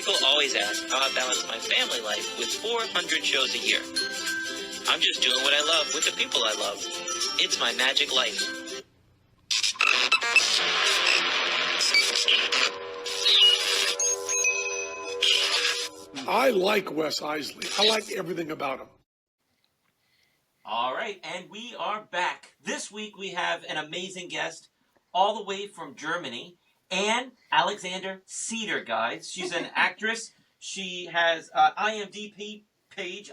People always ask how I balance my family life with 400 shows a year. I'm just doing what I love with the people I love. It's my magic life. I like Wes Iseli. I like everything about him. All right, and we are back. This week we have an amazing guest all the way from Germany, Anne Alexander-Sieder, guys. She's an actress. She has an IMDb page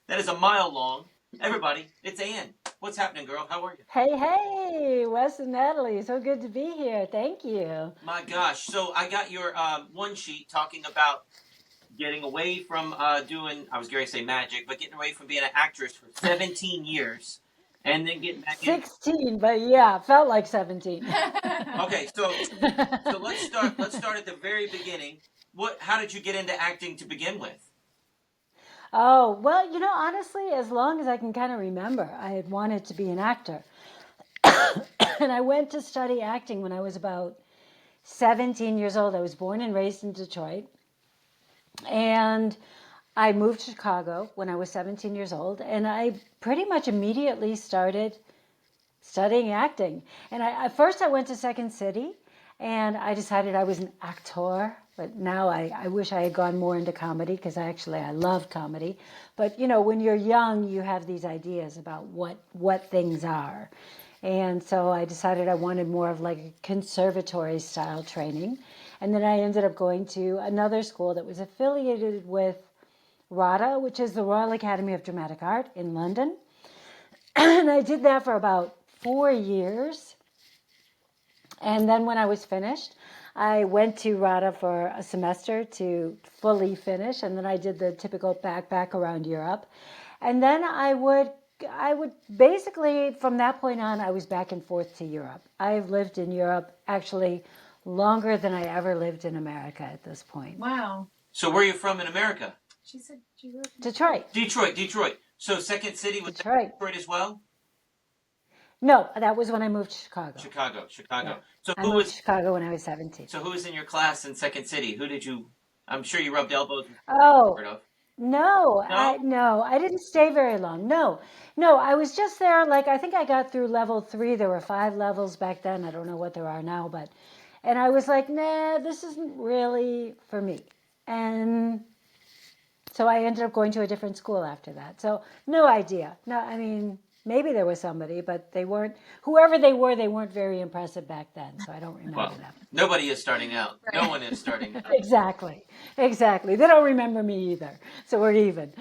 that is a mile long. Everybody, it's Anne. What's happening, girl? How are you? Hey, Wes and Natalie. So good to be here. Thank you. My gosh. So I got your one sheet talking about getting away from doing, I was going to say magic, but getting away from being an actress for 17 years and then getting back in. 16, but yeah, felt like 17. Okay, so let's start at the very beginning. How did you get into acting to begin with? Oh, well, honestly, as long as I can kind of remember, I had wanted to be an actor. And I went to study acting when I was about 17 years old. I was born and raised in Detroit. And I moved to Chicago when I was 17 years old, and I pretty much immediately started studying acting. And at first I went to Second City, and I decided I was an actor, but now I wish I had gone more into comedy because I love comedy. But when you're young, you have these ideas about what things are. And so I decided I wanted more of like a conservatory style training. And then I ended up going to another school that was affiliated with RADA, which is the Royal Academy of Dramatic Art in London. And I did that for about 4 years. And then when I was finished, I went to RADA for a semester to fully finish. And then I did the typical backpack around Europe. And then I would basically, from that point on, I was back and forth to Europe. I've lived in Europe actually longer than I ever lived in America at this point. Wow. So where are you from in America? She said she grew up in Detroit. Detroit. So Second City was Detroit. Detroit as well? No, that was when I moved to Chicago. Chicago. Yeah. So I moved to Chicago when I was 17. So who was in your class in Second City? I'm sure you rubbed elbows with. Oh, Of. no, No? I didn't stay very long. No, I was just there. Like, I think I got through level 3. There were 5 levels back then. I don't know what there are now, and I was like, nah, this isn't really for me. And so I ended up going to a different school after that. So no idea. No, I mean, maybe there was somebody, but whoever they weren't very impressive back then. So I don't remember them. Nobody is starting out. Right. No one is starting out. Exactly. They don't remember me either. So we're even.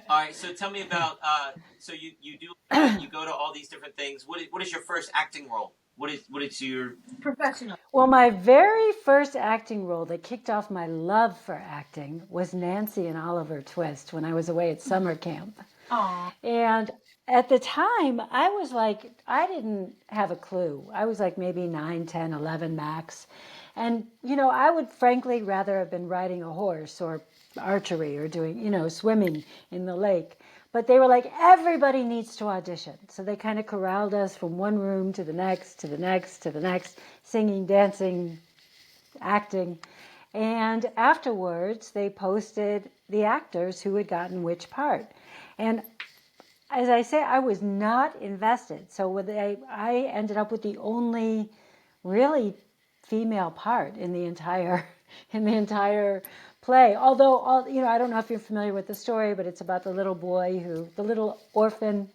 All right. So tell me about, so you go to all these different things. What is your first acting role? What is your professional? Well, my very first acting role that kicked off my love for acting was Nancy in Oliver Twist when I was away at summer camp. Aww. And at the time, I was like, I didn't have a clue. I was like maybe 9, 10, 11 max. And, I would frankly rather have been riding a horse or archery or doing, swimming in the lake. But they were like, everybody needs to audition. So they kind of corralled us from one room to the next, to the next, to the next, singing, dancing, acting. And afterwards, they posted the actors who had gotten which part. And as I say, I was not invested. So I ended up with the only really female part in the entire play. Although, I don't know if you're familiar with the story, but it's about the little boy the little orphan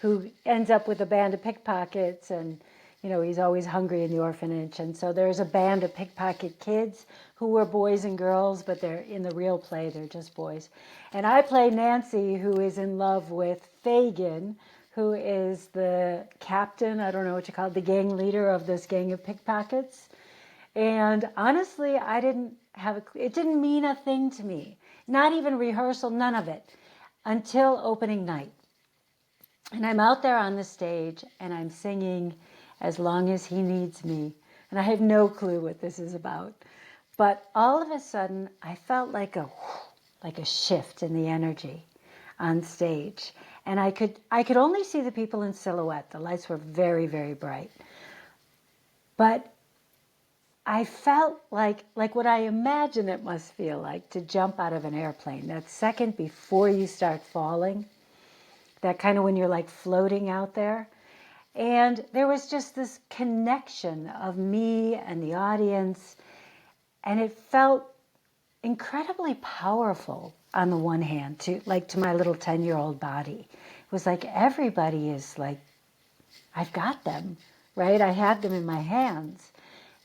who ends up with a band of pickpockets, and, he's always hungry in the orphanage. And so there's a band of pickpocket kids who were boys and girls, but they're in the real play, they're just boys. And I play Nancy, who is in love with Fagin, who is the captain, I don't know what you call it, the gang leader of this gang of pickpockets. And honestly, I didn't have it didn't mean a thing to me. Not even rehearsal, none of it, until opening night. And I'm out there on the stage and I'm singing As Long as He Needs Me. And I have no clue what this is about. But all of a sudden, I felt like a shift in the energy on stage. And I could only see the people in silhouette. The lights were very, very bright. But I felt like what I imagine it must feel like to jump out of an airplane. That second before you start falling, that kind of when you're like floating out there. And there was just this connection of me and the audience, and it felt incredibly powerful on the one hand to my little 10-year-old body. It was like everybody is like, I've got them, right? I had them in my hands.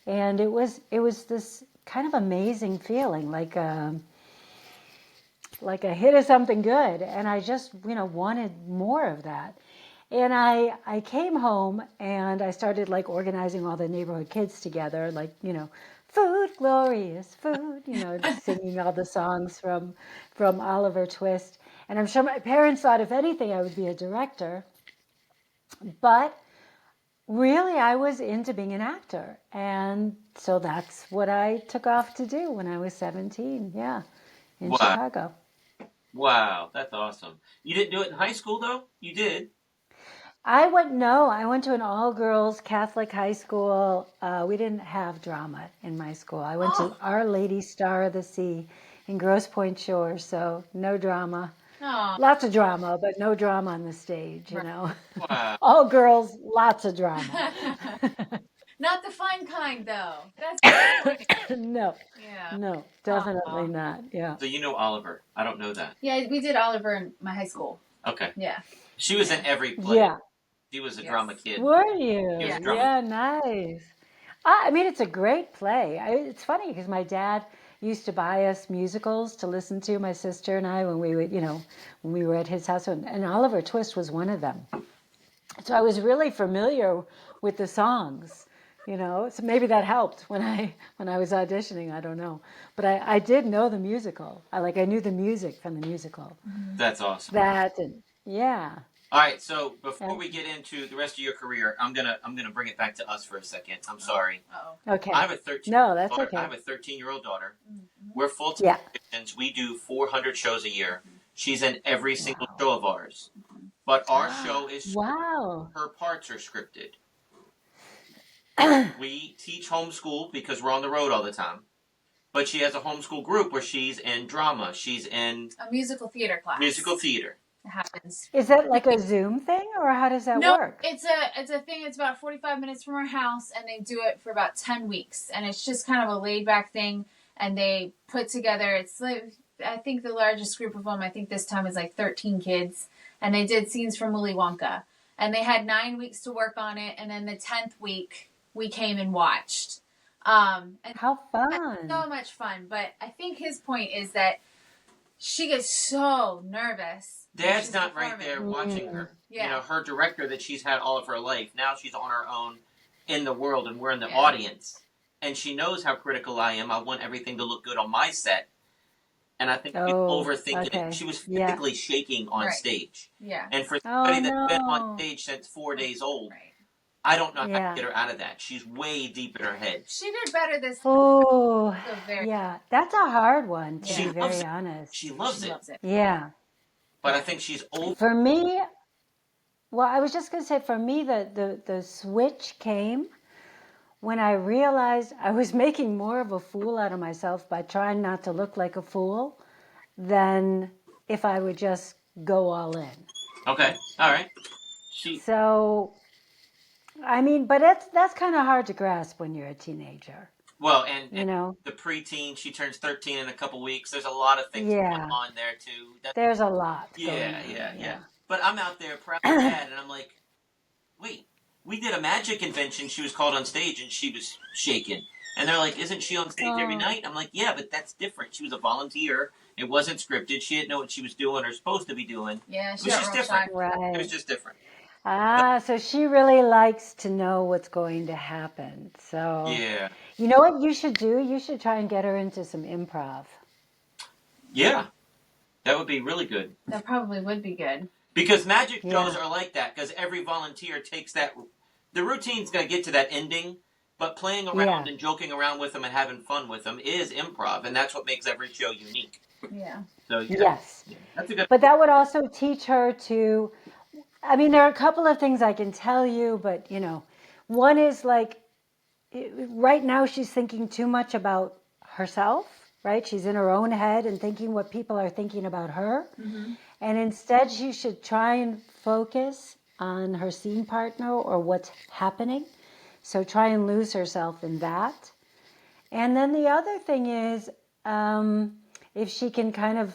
And it was this kind of amazing feeling, like a hit of something good. And I just, wanted more of that. And I came home and I started like organizing all the neighborhood kids together, like, food, glorious food, singing all the songs from Oliver Twist. And I'm sure my parents thought, if anything, I would be a director. But really, I was into being an actor. And so that's what I took off to do when I was 17, in Wow. Chicago. Wow, that's awesome. You didn't do it in high school, though? You did? I went to an all-girls Catholic high school. We didn't have drama in my school. I went to Our Lady Star of the Sea in Grosse Pointe Shores, so no drama. Oh. Lots of drama, but no drama on the stage, Wow. All girls, lots of drama. Not the fun kind, though. That's No, yeah. no, definitely not. Yeah. So you know Oliver. I don't know that. Yeah, we did Oliver in my high school. Okay. Yeah. She was in every play. Yeah. She was a Yes. drama kid. Were you? He was a drama Yeah, nice. I mean, it's a great play. It's funny because my dad used to buy us musicals to listen to, my sister and I, when we would, when we were at his house, and Oliver Twist was one of them. So I was really familiar with the songs, So maybe that helped when I was auditioning. I don't know, but I did know the musical. I knew the music from the musical. That's awesome. That and yeah. All right, so before we get into the rest of your career, I'm gonna bring it back to us for a second. I'm sorry. Uh-oh. Okay. I have a 13. No, that's daughter. okay. I have a 13-year-old daughter. Mm-hmm. We're full-time musicians. We do 400 shows a year. She's in every single show of ours, but our show is scripted. Wow. Her parts are scripted. We teach homeschool because we're on the road all the time. But she has a homeschool group where she's in drama. She's in A musical theater class. musical theater. It happens. Is that like a Zoom thing, or how does that work? It's a thing. It's about 45 minutes from our house, and they do it for about 10 weeks. And it's just kind of a laid back thing. And they put together, it's like, I think the largest group of them, I think this time is like 13 kids. And they did scenes from Willy Wonka. And they had 9 weeks to work on it. And then the 10th week, we came and watched. And How fun. so much fun. But I think his point is that she gets so nervous. when Dad's she's not right performing. there watching her. Yeah. Her director that she's had all of her life. Now she's on her own in the world, and we're in the Yeah. audience. And she knows how critical I am. I want everything to look good on my set. And I think she's overthinking okay. it. She was Yeah. physically shaking on Right. stage. Yeah. And for somebody that's been no. on stage since 4 days old, Right. I don't know how Yeah. to get her out of that. She's way deep in her head. She did better this Oh, so very yeah. That's a hard one, to She be loves very it. honest. She loves She it. loves it. Yeah. But I think she's over. For me, well, I was just going to say, for me, the switch came when I realized I was making more of a fool out of myself by trying not to look like a fool than if I would just go all in. Okay. All right. So, I mean, but that's kind of hard to grasp when you're a teenager, Well, and The preteen, she turns 13 in a couple weeks. There's a lot of things Yeah. going on there, too. There's a lot Yeah, going on. yeah. But I'm out there proud of dad, and I'm like, wait, we did a magic convention. She was called on stage, and she was shaking. And they're like, isn't she on stage every night? I'm like, yeah, but that's different. She was a volunteer. It wasn't scripted. She didn't know what she was doing or supposed to be doing. Yeah, It she was got just real different. shy. Right. It was just different. So she really likes to know what's going to happen. So, Yeah. you know what you should do? You should try and get her into some improv. Yeah. That would be really good. That probably would be good. Because magic Yeah. shows are like that. Because every volunteer takes that. The routine's going to get to that ending. But playing around and joking around with them and having fun with them is improv. And that's what makes every show unique. Yeah. So, yeah. Yes. That's a good. But that would also teach her to, I mean, there are a couple of things I can tell you, but one is like right now she's thinking too much about herself, right? She's in her own head and thinking what people are thinking about her. And instead, she should try and focus on her scene partner or what's happening. So try and lose herself in that. And then the other thing is, if she can kind of,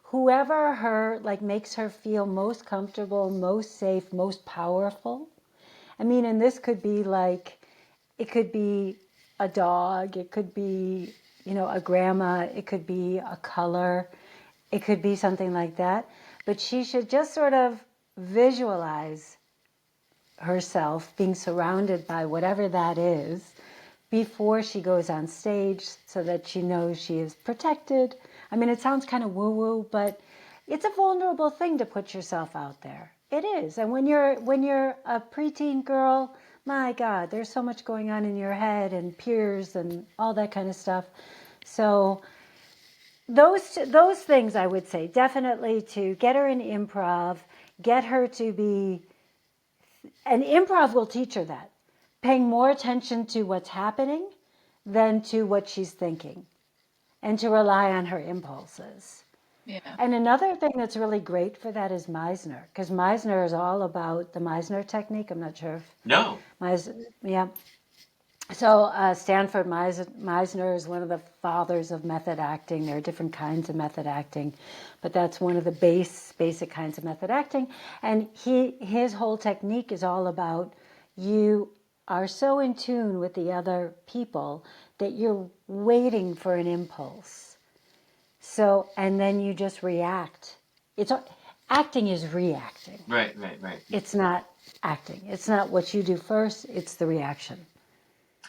whoever her, like, makes her feel most comfortable, most safe, most powerful. I mean, and this could be like, it could be a dog, it could be, a grandma, it could be a color, it could be something like that. But she should just sort of visualize herself being surrounded by whatever that is before she goes on stage, so that she knows she is protected. I mean, it sounds kind of woo-woo, but it's a vulnerable thing to put yourself out there. It is. And when you're a preteen girl, my God, there's so much going on in your head and peers and all that kind of stuff. So those things, I would say, definitely to get her in improv, get her to be, and improv will teach her that, paying more attention to what's happening than to what she's thinking, and to rely on her impulses. Yeah. And another thing that's really great for that is Meisner, because Meisner is all about the Meisner technique. I'm not sure if No. yeah. So Stanford Meisner is one of the fathers of method acting. There are different kinds of method acting, but that's one of the basic kinds of method acting. And his whole technique is all about, you are so in tune with the other people that you're waiting for an impulse. So, and then you just react. Acting is reacting. Right. It's not acting. It's not what you do first, it's the reaction.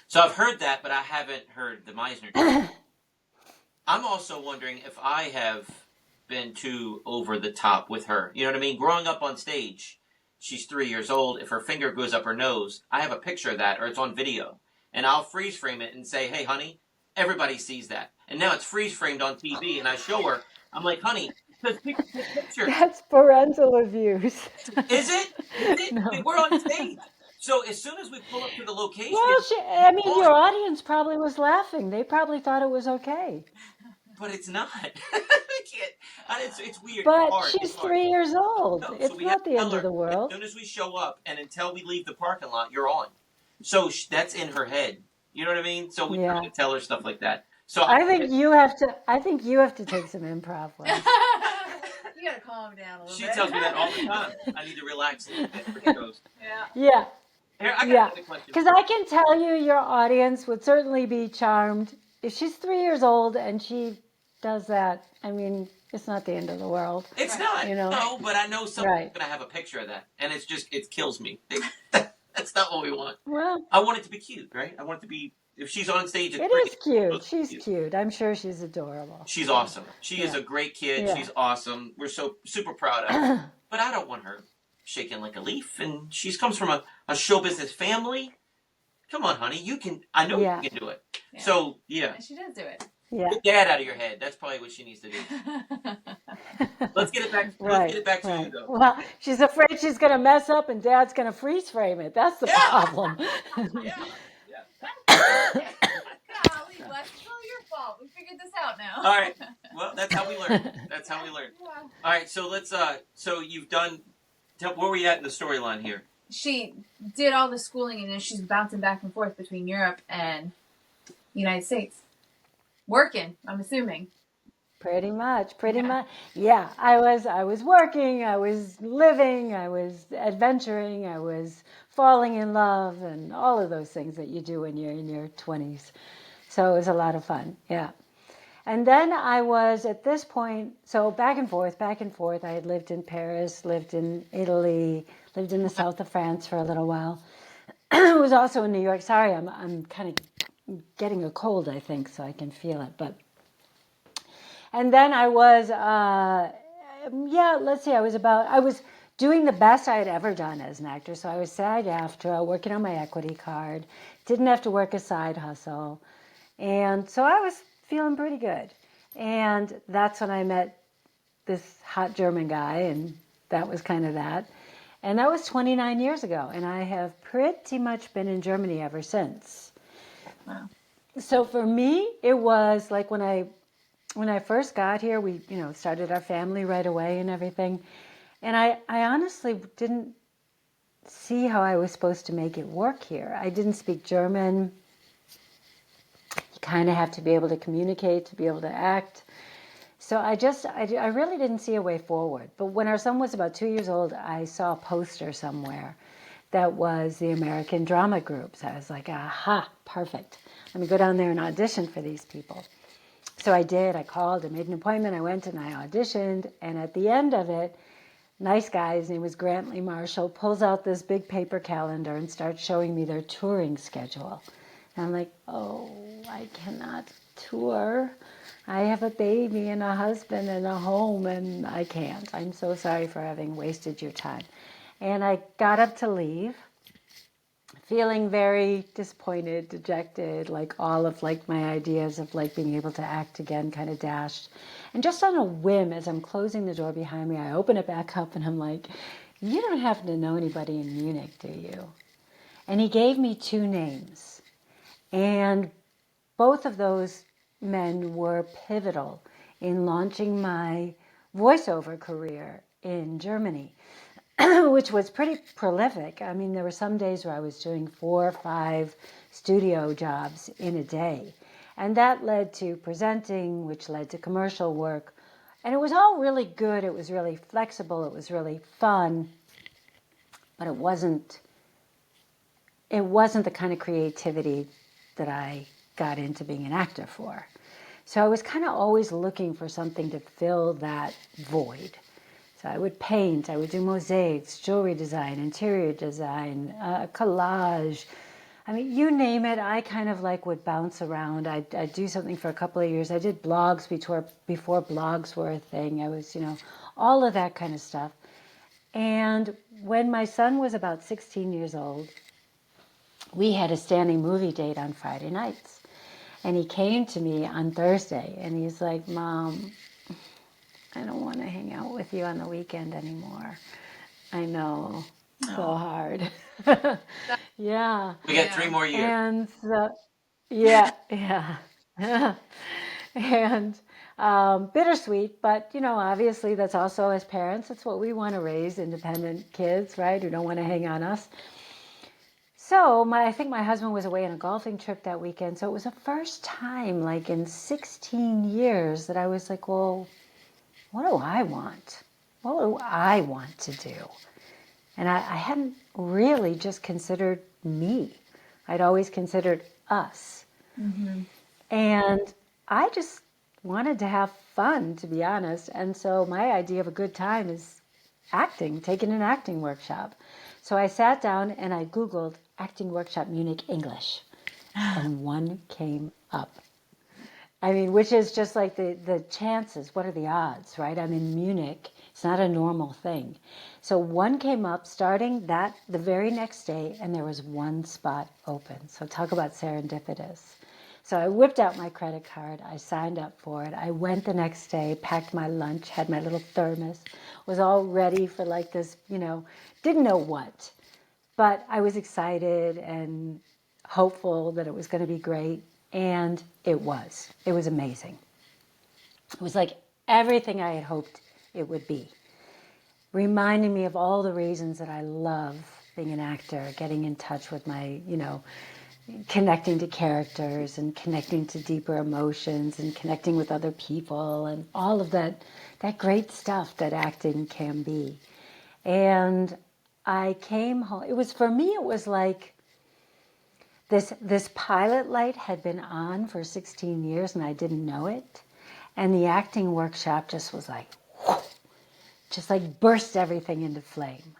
So I've heard that, but I haven't heard the Meisner. I'm also wondering if I have been too over the top with her. You know what I mean? Growing up on stage, she's 3 years old. If her finger goes up her nose, I have a picture of that, or it's on video. And I'll freeze frame it and say, hey, honey, everybody sees that. And now it's freeze framed on TV, and I show her. I'm like, honey, take a picture. That's parental abuse. Is it? No. We're on stage. So as soon as we pull up to the location... Well, your audience probably was laughing. They probably thought it was okay. But it's not. I can't. It's weird. But it's she's hard. 3 years old. No, it's so not the end of the world. As soon as we show up and until we leave the parking lot, you're on. So that's in her head. You know what I mean? So we have to tell her stuff like that. So I think you have to take some improv lessons. You gotta calm down a little bit. She tells me that all the time. I need to relax a little bit. She goes, Yeah. Here, I got another question. Because I can tell you, your audience would certainly be charmed if she's 3 years old and she does that. I mean, it's not the end of the world. It's not. No, but I know someone's going to have a picture of that. And it kills me. That's not what we want. Well, I want it to be cute, right? I want it to be, if she's on stage, it is cute. She's cute. I'm sure she's adorable. She's awesome. She is a great kid. Yeah. She's awesome. We're so super proud of her. But I don't want her shaking like a leaf. And she comes from a show business family. Come on, honey. You can, I know you can do it. Yeah. So, yeah. And she does do it. Yeah. Get dad out of your head. That's probably what she needs to do. Let's get it back. Let's get it back to you, though. Well, she's afraid she's going to mess up and dad's going to freeze frame it. That's the problem. Yeah. Golly, Wes, it's all your fault. We figured this out now. All right. Well, that's how we learn. Yeah. All right. So let's. So you've done. Where were you at in the storyline here? She did all the schooling, and then she's bouncing back and forth between Europe and the United States. Working, I'm assuming. Pretty much. Yeah, I was working, I was living, I was adventuring, I was falling in love, and all of those things that you do when you're in your 20s. So it was a lot of fun, yeah. And then I was, at this point, so back and forth. I had lived in Paris, lived in Italy, lived in the south of France for a little while. I was also in New York. Sorry, I'm kind of getting a cold, I think, so I can feel it. And then I was, I was doing the best I had ever done as an actor. So I was SAG-AFTRA, working on my equity card, didn't have to work a side hustle. And so I was feeling pretty good. And that's when I met this hot German guy, and that was kind of that. And that was 29 years ago. And I have pretty much been in Germany ever since. Wow. So for me, it was like when I first got here, we, started our family right away and everything. And I honestly didn't see how I was supposed to make it work here. I didn't speak German. You kind of have to be able to communicate to be able to act. So I really didn't see a way forward. But when our son was about 2 years old, I saw a poster somewhere that was the American drama groups. I was like, aha, perfect. Let me go down there and audition for these people. So I did. I called, I made an appointment. I went and I auditioned. And at the end of it, nice guy, his name was Grantley Marshall, pulls out this big paper calendar and starts showing me their touring schedule. And I'm like, oh, I cannot tour. I have a baby and a husband and a home, and I can't. I'm so sorry for having wasted your time. And I got up to leave, feeling very disappointed, dejected, like all of like my ideas of like being able to act again kind of dashed. And just on a whim, as I'm closing the door behind me, I open it back up and I'm like, you don't happen to know anybody in Munich, do you? And he gave me 2 names. And both of those men were pivotal in launching my voiceover career in Germany, which was pretty prolific. I mean, there were some days where I was doing 4 or 5 studio jobs in a day. And that led to presenting, which led to commercial work. And it was all really good. It was really flexible. It was really fun. But it wasn't the kind of creativity that I got into being an actor for. So I was kind of always looking for something to fill that void. So I would paint, I would do mosaics, jewelry design, interior design, collage. I mean, you name it, I kind of like would bounce around. I'd do something for a couple of years. I did blogs before blogs were a thing. I was, all of that kind of stuff. And when my son was about 16 years old, we had a standing movie date on Friday nights. And he came to me on Thursday and he's like, Mom, I don't want to hang out with you on the weekend anymore. I know, so hard. Yeah. We got 3 more years. And yeah. And bittersweet, but obviously that's also as parents, it's what we want to raise, independent kids, right, who don't want to hang on us. So I think my husband was away on a golfing trip that weekend. So it was the first time, like in 16 years, that I was like, well, what do I want? What do I want to do? And I hadn't really just considered me. I'd always considered us. Mm-hmm. And I just wanted to have fun, to be honest. And so my idea of a good time is acting, taking an acting workshop. So I sat down and I Googled acting workshop Munich English, and one came up. I mean, which is just like the chances, what are the odds, right? I'm in Munich. It's not a normal thing. So one came up starting the very next day, and there was 1 spot open. So talk about serendipitous. So I whipped out my credit card. I signed up for it. I went the next day, packed my lunch, had my little thermos, was all ready for like this, didn't know what. But I was excited and hopeful that it was going to be great. And it was. It was amazing. It was like everything I had hoped it would be. Reminding me of all the reasons that I love being an actor, getting in touch with my, connecting to characters and connecting to deeper emotions and connecting with other people and all of that great stuff that acting can be. And I came home. For me, it was like this pilot light had been on for 16 years and I didn't know it. And the acting workshop just was like, whoosh, just like burst everything into flame.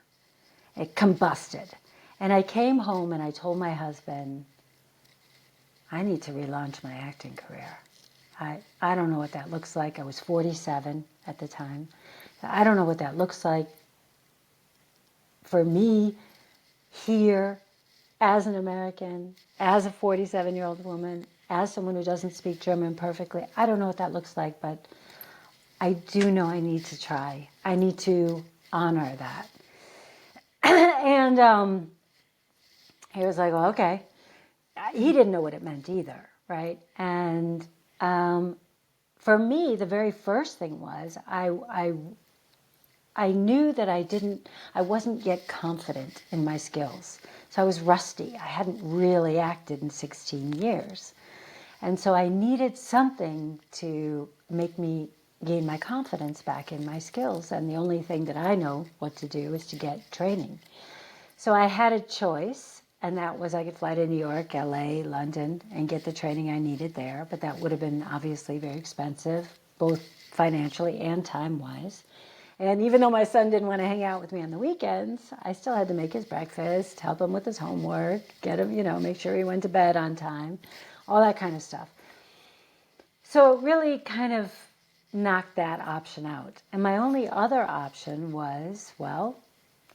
It combusted. And I came home and I told my husband, I need to relaunch my acting career. I don't know what that looks like. I was 47 at the time. I don't know what that looks like for me here as an American, as a 47-year-old woman, as someone who doesn't speak German perfectly. I don't know what that looks like, but I do know I need to try. I need to honor that. And he was like, well, okay. He didn't know what it meant either, right? And for me, the very first thing was I knew that I wasn't yet confident in my skills. So I was rusty. I hadn't really acted in 16 years. And so I needed something to make me gain my confidence back in my skills. And the only thing that I know what to do is to get training. So I had a choice, and that was I could fly to New York, LA, London, and get the training I needed there. But that would have been obviously very expensive, both financially and time-wise. And even though my son didn't want to hang out with me on the weekends, I still had to make his breakfast, help him with his homework, get him, make sure he went to bed on time, all that kind of stuff. So it really kind of knocked that option out. And my only other option was, well,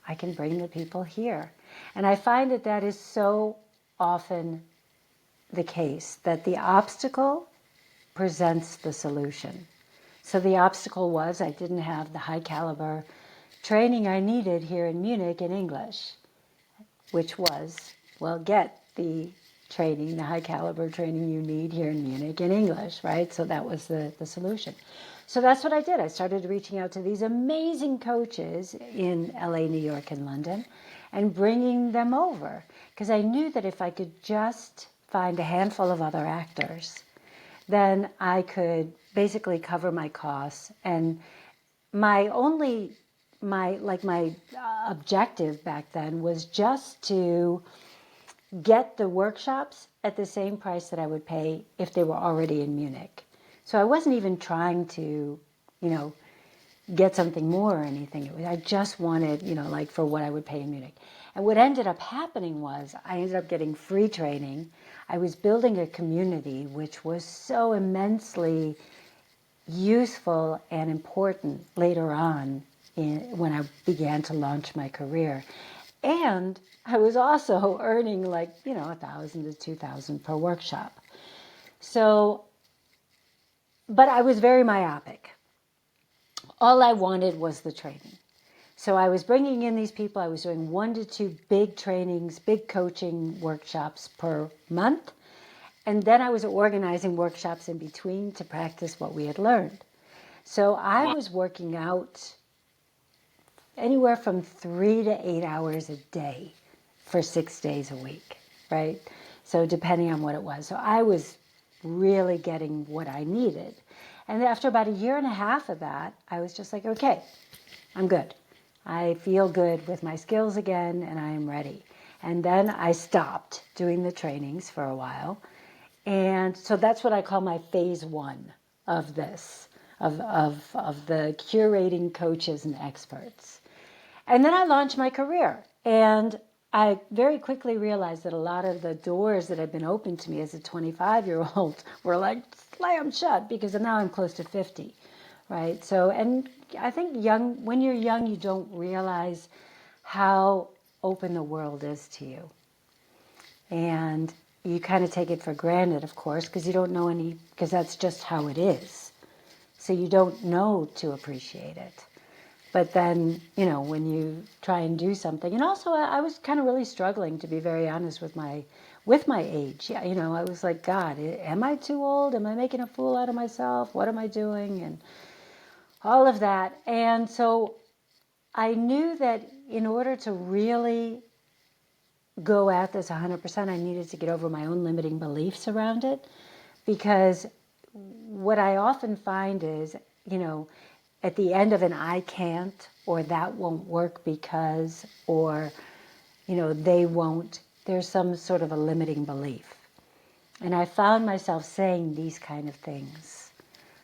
I can bring the people here. And I find that that is so often the case, that the obstacle presents the solution. So the obstacle was I didn't have the high caliber training I needed here in Munich in English, which was, well, get the training, the high caliber training you need here in Munich in English, right? So that was the solution. So that's what I did. I started reaching out to these amazing coaches in LA, New York, and London and bringing them over, because I knew that if I could just find a handful of other actors, then I could basically cover my costs. And my objective back then was just to get the workshops at the same price that I would pay if they were already in Munich. So I wasn't even trying to, get something more or anything. I just wanted, for what I would pay in Munich. And what ended up happening was I ended up getting free training. I was building a community which was so immensely useful and important later on when I began to launch my career. And I was also earning $1,000 to $2,000 per workshop. So, but I was very myopic. All I wanted was the training. So I was bringing in these people. I was doing 1 to 2 big trainings, big coaching workshops per month. And then I was organizing workshops in between to practice what we had learned. So I was working out anywhere from 3 to 8 hours a day for 6 days a week, right? So depending on what it was. So I was really getting what I needed. And after about 1.5 years of that, I was just like, okay, I'm good. I feel good with my skills again, and I am ready. And then I stopped doing the trainings for a while. And so that's what I call my phase 1 of this, of the curating coaches and experts. And then I launched my career. And I very quickly realized that a lot of the doors that had been opened to me as a 25-year-old were like slammed shut, because now I'm close to 50, right? So, and I think when you're young, you don't realize how open the world is to you. And you kind of take it for granted, of course, because you don't know because that's just how it is. So you don't know to appreciate it. But then, when you try and do something, and also I was kind of really struggling, to be very honest, with my age. I was like, God, am I too old? Am I making a fool out of myself? What am I doing? And all of that. And so I knew that in order to really go at this 100%, I needed to get over my own limiting beliefs around it. Because what I often find is, at the end of an I can't, or that won't work because, or, they won't, there's some sort of a limiting belief. And I found myself saying these kind of things,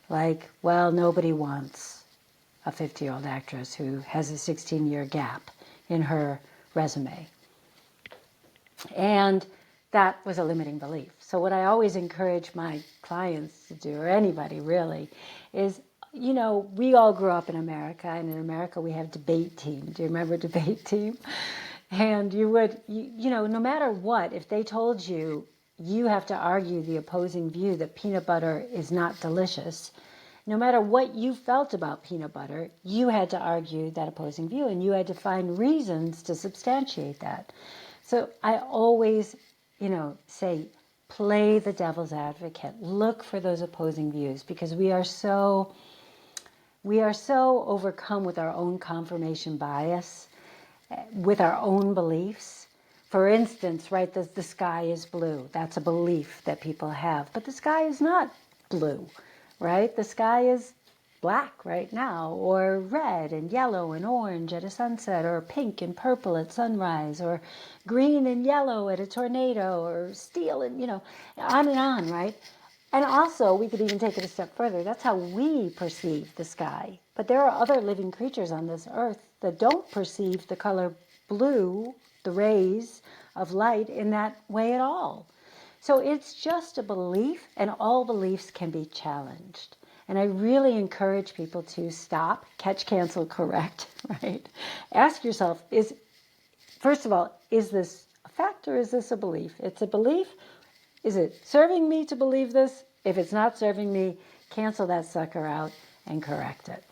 like, well, nobody wants a 50-year-old actress who has a 16-year gap in her resume. And that was a limiting belief. So what I always encourage my clients to do, or anybody really, is, we all grew up in America, and in America we have debate team. Do you remember debate team? And you would, no matter what, if they told you you have to argue the opposing view that peanut butter is not delicious, no matter what you felt about peanut butter, you had to argue that opposing view, and you had to find reasons to substantiate that. So I always, say, play the devil's advocate. Look for those opposing views, because we are so overcome with our own confirmation bias, with our own beliefs. For instance, right, the sky is blue. That's a belief that people have. But the sky is not blue, right? The sky is black right now, or red and yellow and orange at a sunset, or pink and purple at sunrise, or green and yellow at a tornado, or steel and, on and on, right? And also, we could even take it a step further. That's how we perceive the sky. But there are other living creatures on this earth that don't perceive the color blue, the rays of light, in that way at all. So it's just a belief, and all beliefs can be challenged. And I really encourage people to stop, catch, cancel, correct, right? Ask yourself, first of all, is this a fact or is this a belief? It's a belief. Is it serving me to believe this? If it's not serving me, cancel that sucker out and correct it.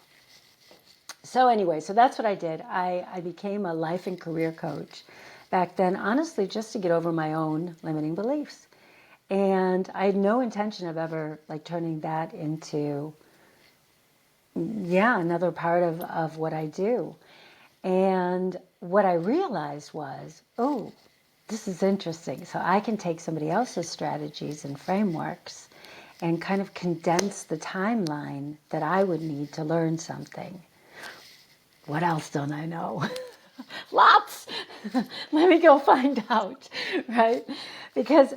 So anyway, so that's what I did. I became a life and career coach back then, honestly, just to get over my own limiting beliefs. And I had no intention of ever turning that into, another part of what I do. And what I realized was, this is interesting. So I can take somebody else's strategies and frameworks and kind of condense the timeline that I would need to learn something. What else don't I know? Lots! Let me go find out, right? Because,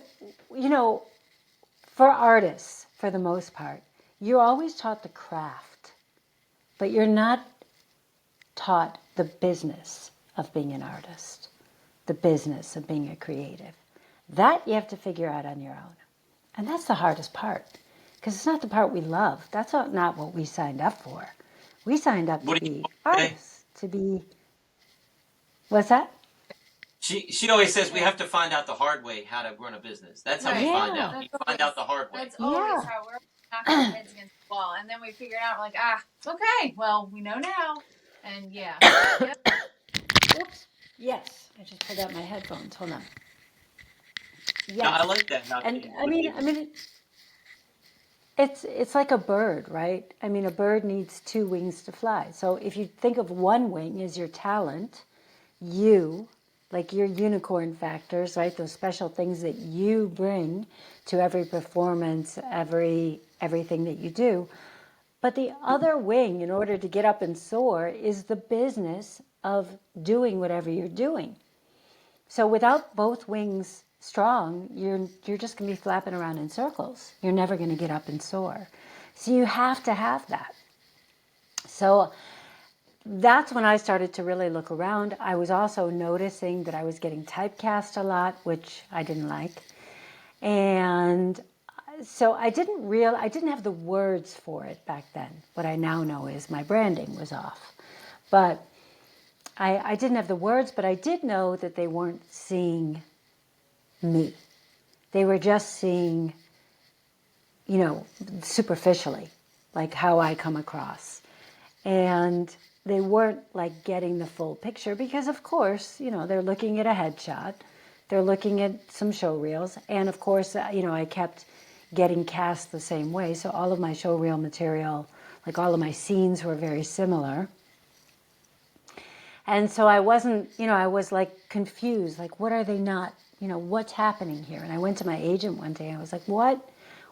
for artists, for the most part, you're always taught the craft, but you're not taught the business of being an artist, the business of being a creative. That you have to figure out on your own. And that's the hardest part, because it's not the part we love. That's not what we signed up for. We signed up to be artists, to be... What's that? She always says we have to find out the hard way how to run a business. That's how we find out. You find out the hard way. That's always how we're knocking our heads against the wall. And then we figure it out, we're like, okay, well, we know now. And yeah. Yep. Oops. Yes. I just pulled out my headphones. Hold on. Yes. No, I like that. And I mean, it's like a bird, right? I mean, a bird needs two wings to fly. So if you think of one wing as your talent, like your unicorn factors, right? Those special things that you bring to every performance, everything that you do. But the other wing, in order to get up and soar, is the business of doing whatever you're doing. So without both wings strong, you're just going to be flapping around in circles. You're never going to get up and soar. So you have to have that. So that's when I started to really look around. I was also noticing that I was getting typecast a lot, which I didn't like. And so I didn't have the words for it back then. What I now know is my branding was off. But I didn't have the words, but I did know that they weren't seeing me. They were just seeing, superficially, like how I come across. And they weren't getting the full picture because, of course, they're looking at a headshot. They're looking at some show reels. And of course, I kept getting cast the same way. So all of my show reel material, all of my scenes were very similar. And so I wasn't, I was confused, what are they not, what's happening here? And I went to my agent one day and I was like, what?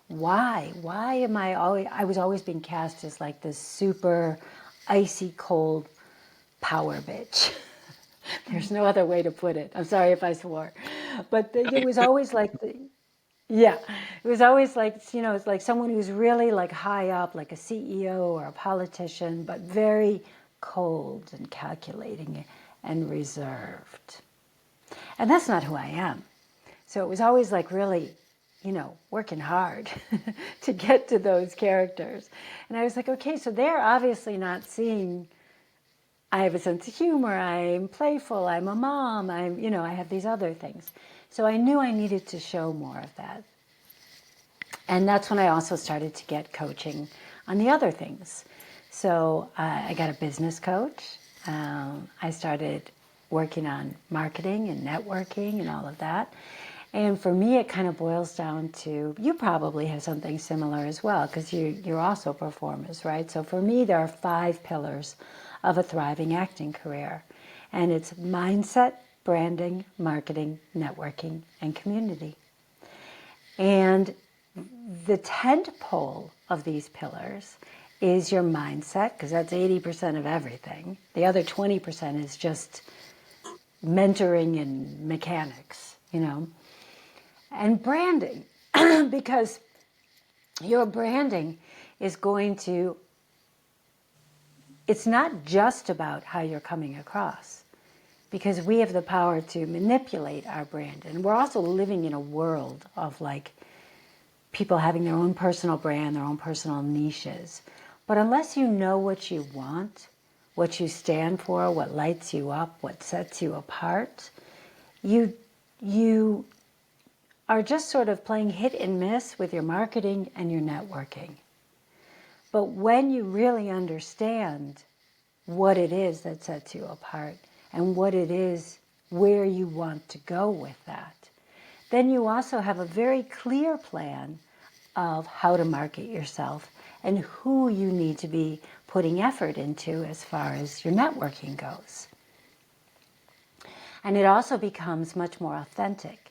Why am I was always being cast as this super icy cold power bitch. There's no other way to put it. I'm sorry if I swore. But it was always it was always it's like someone who's really high up, like a CEO or a politician, but very cold and calculating and reserved. And that's not who I am. So it was always really, working hard to get to those characters. And I was like, okay, so they're obviously not seeing I have a sense of humor, I'm playful, I'm a mom, I have these other things. So I knew I needed to show more of that. And that's when I also started to get coaching on the other things. So I got a business coach. I started working on marketing and networking and all of that. And for me, it kind of boils down to, you probably have something similar as well, because you're also performers, right? So for me, there are 5 pillars of a thriving acting career. And it's mindset, branding, marketing, networking, and community. And the tent pole of these pillars is your mindset, because that's 80% of everything. The other 20% is just mentoring and mechanics, and branding, because your branding is going to, it's not just about how you're coming across, because we have the power to manipulate our brand. And we're also living in a world of like people having their own personal brand, their own personal niches. But unless you know what you want, what you stand for, what lights you up, what sets you apart, you are just sort of playing hit and miss with your marketing and your networking. But when you really understand what it is that sets you apart and what it is, where you want to go with that, then you also have a very clear plan of how to market yourself and who you need to be putting effort into as far as your networking goes. And it also becomes much more authentic,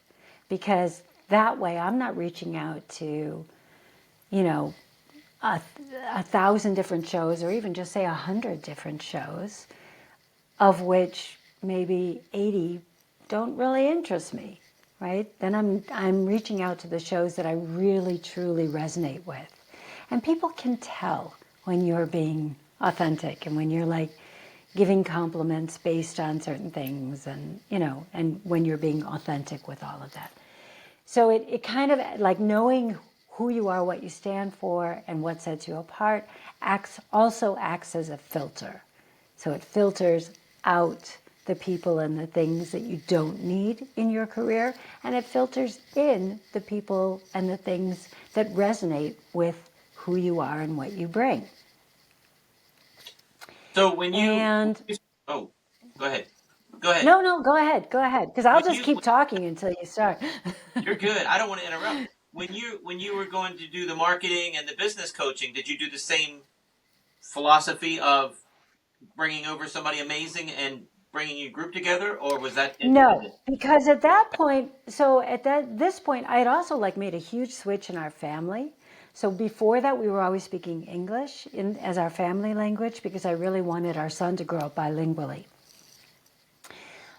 because that way I'm not reaching out to, 1,000 different shows, or even just say 100 different shows, of which maybe 80 don't really interest me, right? Then I'm reaching out to the shows that I really truly resonate with. And people can tell when you're being authentic and when you're like giving compliments based on certain things, and and when you're being authentic with all of that. So it kind of, like, knowing who you are, what you stand for, and what sets you apart also acts as a filter. So it filters out the people and the things that you don't need in your career, and it filters in the people and the things that resonate with who you are and what you bring. So when you... And Oh, go ahead. Go ahead. no, go ahead, because I'll just keep When talking until you start. You're good. I don't want to interrupt. When you were going to do the marketing and the business coaching, did you do the same philosophy of bringing over somebody amazing and bringing your group together, or was that No, independent? because at that point, this point, I had also like made a huge switch in our family. So before that, we were always speaking English as our family language, because I really wanted our son to grow up bilingually.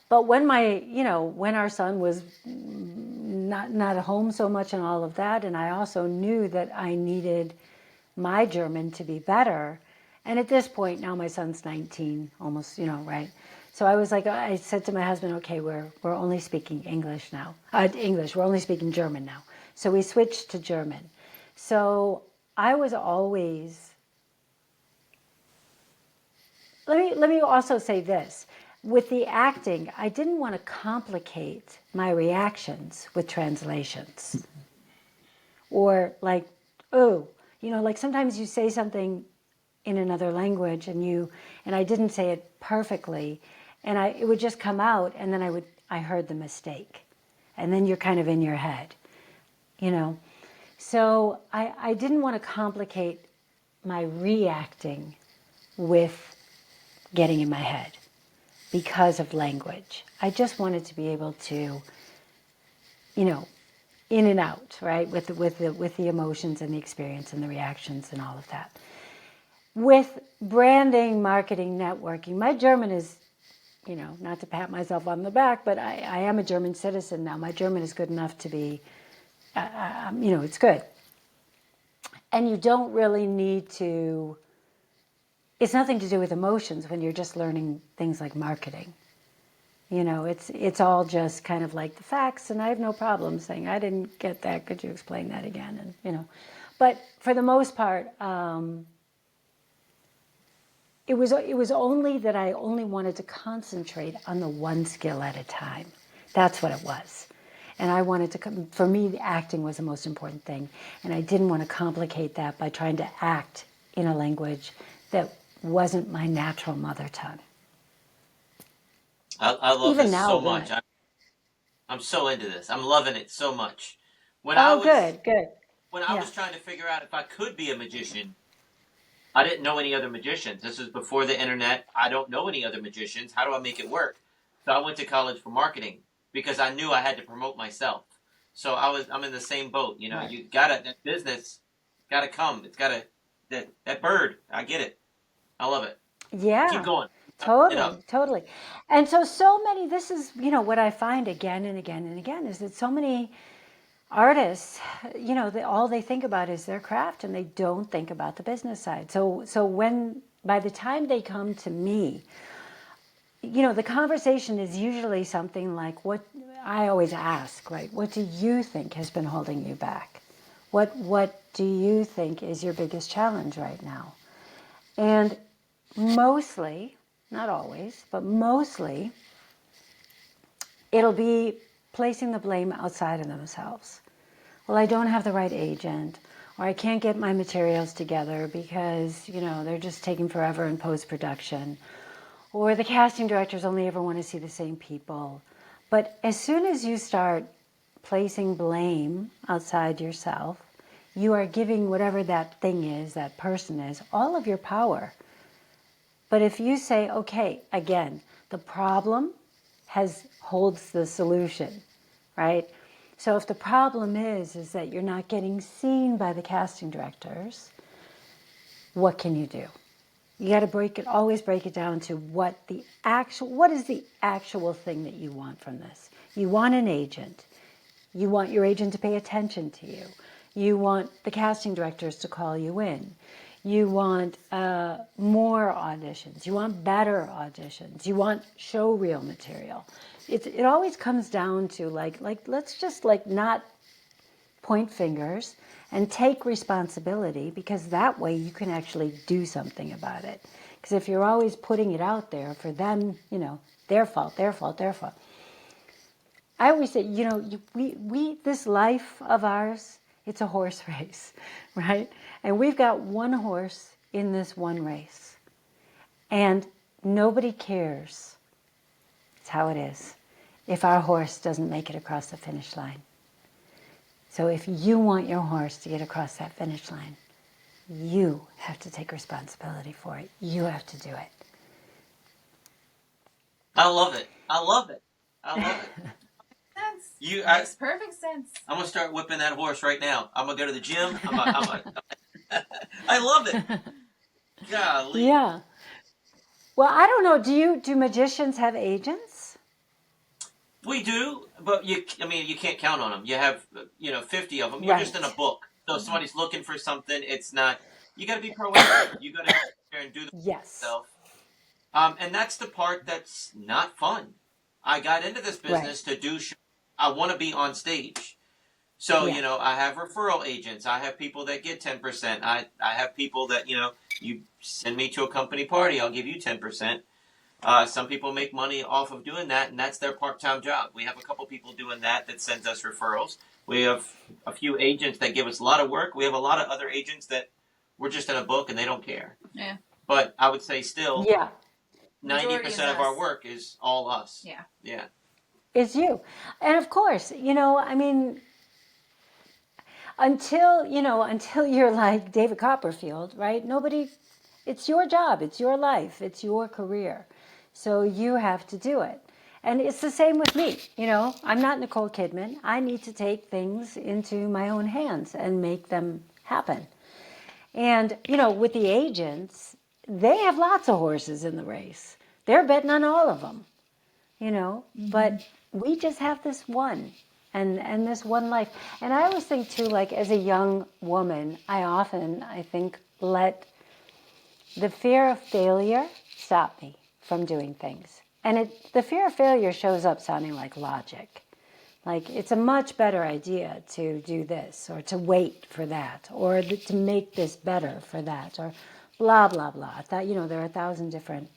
But when our son was not at home so much and all of that, and I also knew that I needed my German to be better. And at this point, now my son's 19, almost, right? So I was like, I said to my husband, okay, we're only speaking English now. English, we're only speaking German now. So we switched to German. So I was always, let me also say this. With the acting, I didn't want to complicate my reactions with translations. Or like, like sometimes you say something in another language and I didn't say it perfectly, and it would just come out, and then I heard the mistake. And then you're kind of in your head, So I didn't want to complicate my reacting with getting in my head because of language. I just wanted to be able to, in and out, right, with the emotions and the experience and the reactions and all of that. With branding, marketing, networking, my German is, not to pat myself on the back, but I am a German citizen now. My German is good enough to be, it's good. And you don't really need to, it's nothing to do with emotions when you're just learning things like marketing. It's all just kind of like the facts, and I have no problem saying, I didn't get that, could you explain that again? And, but for the most part, it was only that I only wanted to concentrate on the one skill at a time. That's what it was. And I wanted to, for me, the acting was the most important thing. And I didn't want to complicate that by trying to act in a language that wasn't my natural mother tongue. I love Even this now, so much. I'm so into this. I'm loving it so much. When I oh, was good, good. when I Yeah. was trying to figure out if I could be a magician, I didn't know any other magicians. This was before the internet. I don't know any other magicians. How do I make it work? So I went to college for marketing because I knew I had to promote myself. So I'm in the same boat. You know, Right. you gotta that business gotta come. It's gotta that bird. I get it. I love it. Keep Yeah, going. It totally, up. totally. And so many, this is, what I find again and again and again is that so many artists, all they think about is their craft and they don't think about the business side. So by the time they come to me, the conversation is usually something like what I always ask, right? What do you think has been holding you back? What do you think is your biggest challenge right now? And mostly, not always, but mostly, it'll be placing the blame outside of themselves. Well, I don't have the right agent, or I can't get my materials together because, they're just taking forever in post-production, or the casting directors only ever want to see the same people. But as soon as you start placing blame outside yourself, you are giving whatever that thing is, that person is, all of your power. But if you say, okay, again, the problem holds the solution, right? So if the problem is that you're not getting seen by the casting directors, what can you do? You got to always break it down to what is the actual thing that you want from this. You want an agent. You want your agent to pay attention to you. You want the casting directors to call you in. You want more auditions. You want better auditions. You want show reel material. It always comes down to like let's just not point fingers and take responsibility, because that way you can actually do something about it. Because if you're always putting it out there for them, their fault, their fault, their fault. I always say, we this life of ours, it's a horse race, right? And we've got one horse in this one race. And nobody cares, it's how it is, if our horse doesn't make it across the finish line. So if you want your horse to get across that finish line, you have to take responsibility for it. You have to do it. I love it. I love it. I love it. Makes perfect sense. I'm gonna start whipping that horse right now. I'm gonna go to the gym. I love it. Golly. Yeah. Well, I don't know. Do magicians have agents? We do, but you can't count on them. You have 50 of them. You're just in a book. So if somebody's looking for something, it's not. You got to be proactive. You got to go there and do the yourself. And that's the part that's not fun. I got into this business to do. I want to be on stage. So, I have referral agents. I have people that get 10%. I have people that, you send me to a company party, I'll give you 10%. Some people make money off of doing that, and that's their part-time job. We have a couple people doing that sends us referrals. We have a few agents that give us a lot of work. We have a lot of other agents that we're just in a book and they don't care. Yeah. But I would say still, 90% of our work is all us. Yeah. Yeah. It's you. And of course, until you're like David Copperfield, right? It's your job, it's your life, it's your career. So you have to do it. And it's the same with me. I'm not Nicole Kidman. I need to take things into my own hands and make them happen. And, with the agents, they have lots of horses in the race. They're betting on all of them, but we just have this one. And this one life. And I always think too, like as a young woman, I think, let the fear of failure stop me from doing things. And the fear of failure shows up sounding like logic. Like it's a much better idea to do this, or to wait for that, or to make this better for that, or blah, blah, blah. There are 1,000 different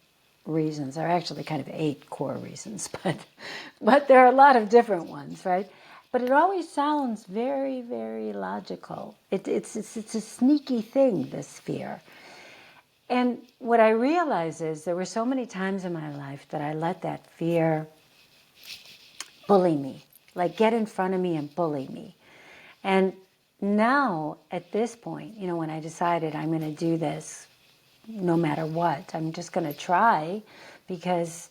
reasons. There are actually kind of 8 core reasons, but there are a lot of different ones, right? But it always sounds very, very logical. It's a sneaky thing, this fear. And what I realize is there were so many times in my life that I let that fear bully me, like get in front of me and bully me. And now at this point, when I decided I'm going to do this no matter what, I'm just going to try, because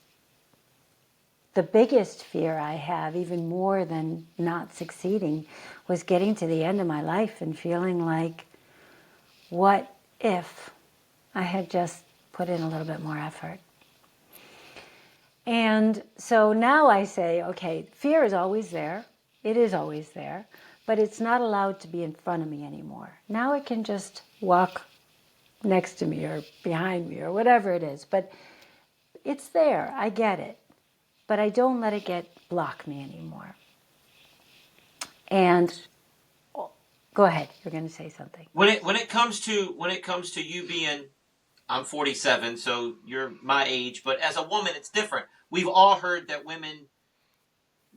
the biggest fear I have, even more than not succeeding, was getting to the end of my life and feeling like, what if I had just put in a little bit more effort? And so now I say, okay, fear is always there. It is always there, but it's not allowed to be in front of me anymore. Now it can just walk next to me or behind me or whatever it is, but it's there. I get it, but I don't let it block me anymore. And go ahead, you're going to say something. When it comes to you being, I'm 47, so you're my age, but as a woman, it's different. We've all heard that women,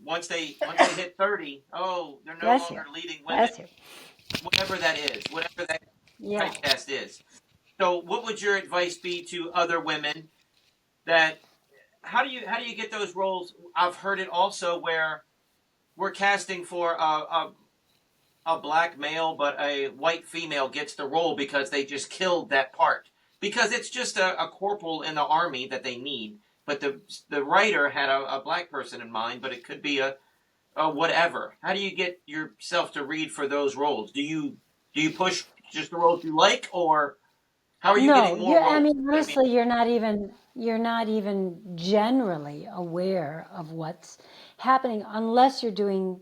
once they hit 30, they're no longer leading women, whatever that is, whatever that typecast is. So, what would your advice be to other women that? How do you get those roles? I've heard it also where we're casting for a black male, but a white female gets the role because they just killed that part. Because it's just a corporal in the army that they need. But the writer had a black person in mind, but it could be a whatever. How do you get yourself to read for those roles? Do you push just the roles you like, or how are you getting more roles? I mean, honestly, you're not even generally aware of what's happening unless you're doing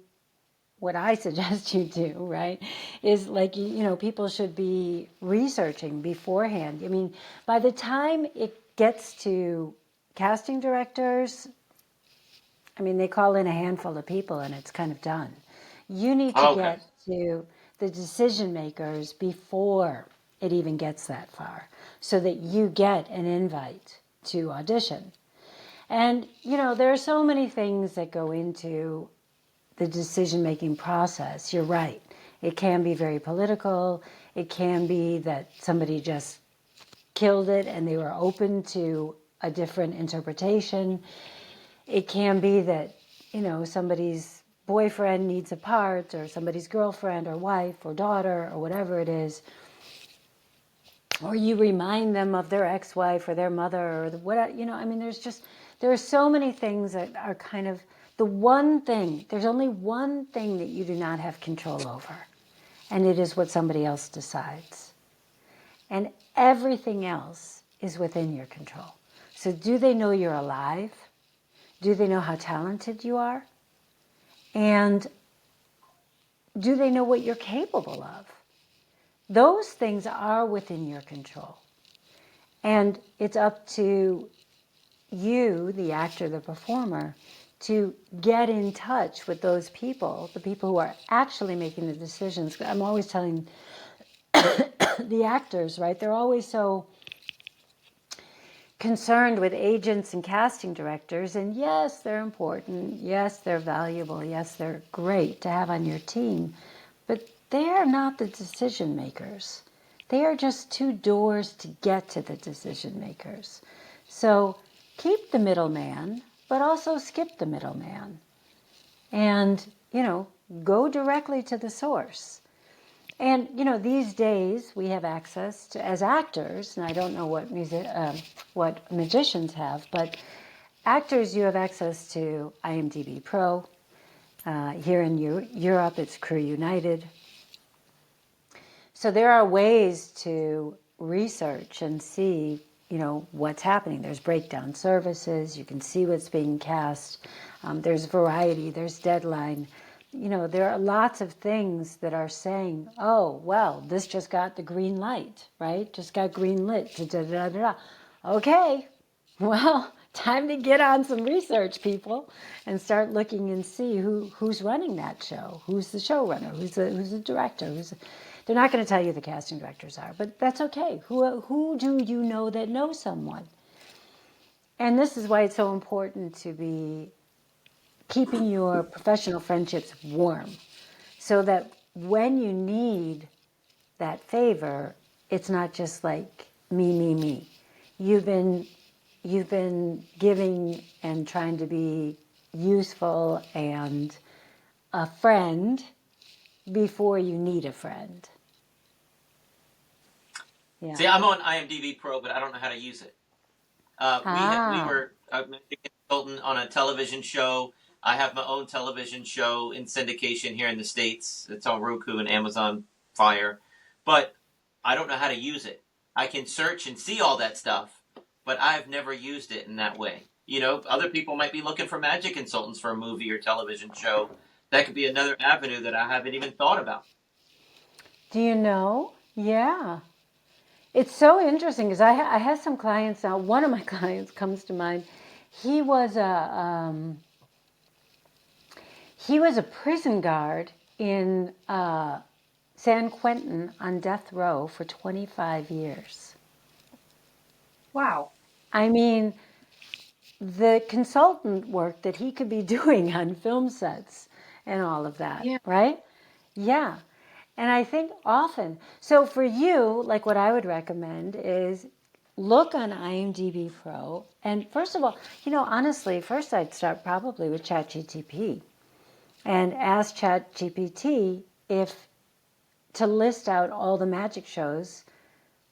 what I suggest you do, right? Is like, people should be researching beforehand. I mean, by the time it gets to casting directors, I mean, they call in a handful of people and it's kind of done. You need to get to the decision makers before it even gets that far, so that you get an invite to audition. And, there are so many things that go into the decision-making process. You're right. It can be very political. It can be that somebody just killed it and they were open to a different interpretation. It can be that, somebody's boyfriend needs a part, or somebody's girlfriend or wife or daughter or whatever it is. Or you remind them of their ex-wife or their mother or whatever. I mean, there are so many things that are kind of there's only one thing that you do not have control over, and it is what somebody else decides. And everything else is within your control. So do they know you're alive? Do they know how talented you are? And do they know what you're capable of? Those things are within your control. And it's up to you, the actor, the performer, to get in touch with those people, the people who are actually making the decisions. I'm always telling the actors, right? They're always so concerned with agents and casting directors. And yes, they're important. Yes, they're valuable. Yes, they're great to have on your team. But they are not the decision makers. They are just two doors to get to the decision makers. So keep the middleman, but also skip the middleman. And, go directly to the source. And, these days we have access to, as actors, and I don't know what magicians have, but actors, you have access to IMDb Pro. Here in Europe, it's Crew United. So there are ways to research and see, what's happening. There's breakdown services. You can see what's being cast. There's Variety. There's Deadline. There are lots of things that are saying, oh, well, this just got the green light, right? Just got green lit. Okay, well, time to get on some research, people, and start looking and see who's running that show. Who's the showrunner? Who's the director? They're not going to tell you the casting directors are, but that's okay. Who do you know that knows someone? And this is why it's so important to be keeping your professional friendships warm, so that when you need that favor, it's not just like me. You've been giving and trying to be useful and a friend before you need a friend. Yeah. See, I'm on IMDb Pro, but I don't know how to use it. We were a consultant on a television show. I have my own television show in syndication here in the States. It's on Roku and Amazon Fire. But I don't know how to use it. I can search and see all that stuff, but I've never used it in that way. Other people might be looking for magic consultants for a movie or television show. That could be another avenue that I haven't even thought about. Do you know? Yeah. It's so interesting because I have some clients now. One of my clients comes to mind. He was a prison guard in San Quentin on death row for 25 years. Wow. I mean, the consultant work that he could be doing on film sets and all of that, right? Yeah. And I think often, so for you, like what I would recommend is look on IMDb Pro. And first of all, honestly, first I'd start probably with ChatGPT and ask ChatGPT to list out all the magic shows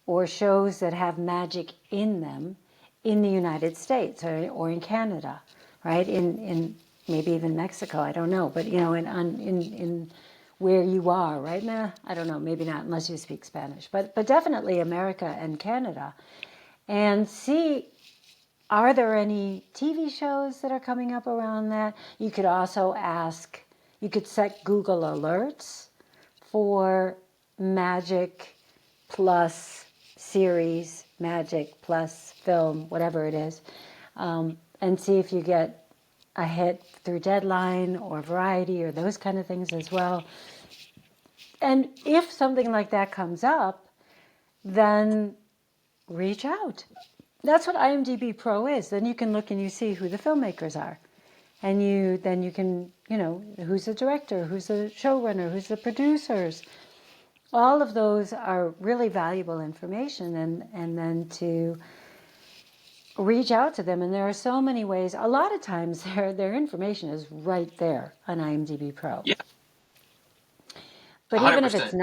or shows that have magic in them in the United States or in Canada, right? In maybe even Mexico, I don't know, but in where you are, right? Nah, I don't know, maybe not unless you speak Spanish, but definitely America and Canada, and see, are there any TV shows that are coming up around that? You could also you could set Google alerts for Magic plus series, Magic plus film, whatever it is, and see if you get a hit through Deadline or Variety or those kind of things as well. And if something like that comes up, then reach out. That's what IMDb Pro is. Then you can look and you see who the filmmakers are. And then you can, who's the director, who's the showrunner, who's the producers. All of those are really valuable information, and then to reach out to them. And there are so many ways. A lot of times their information is right there on IMDb Pro. Yeah. But 100%.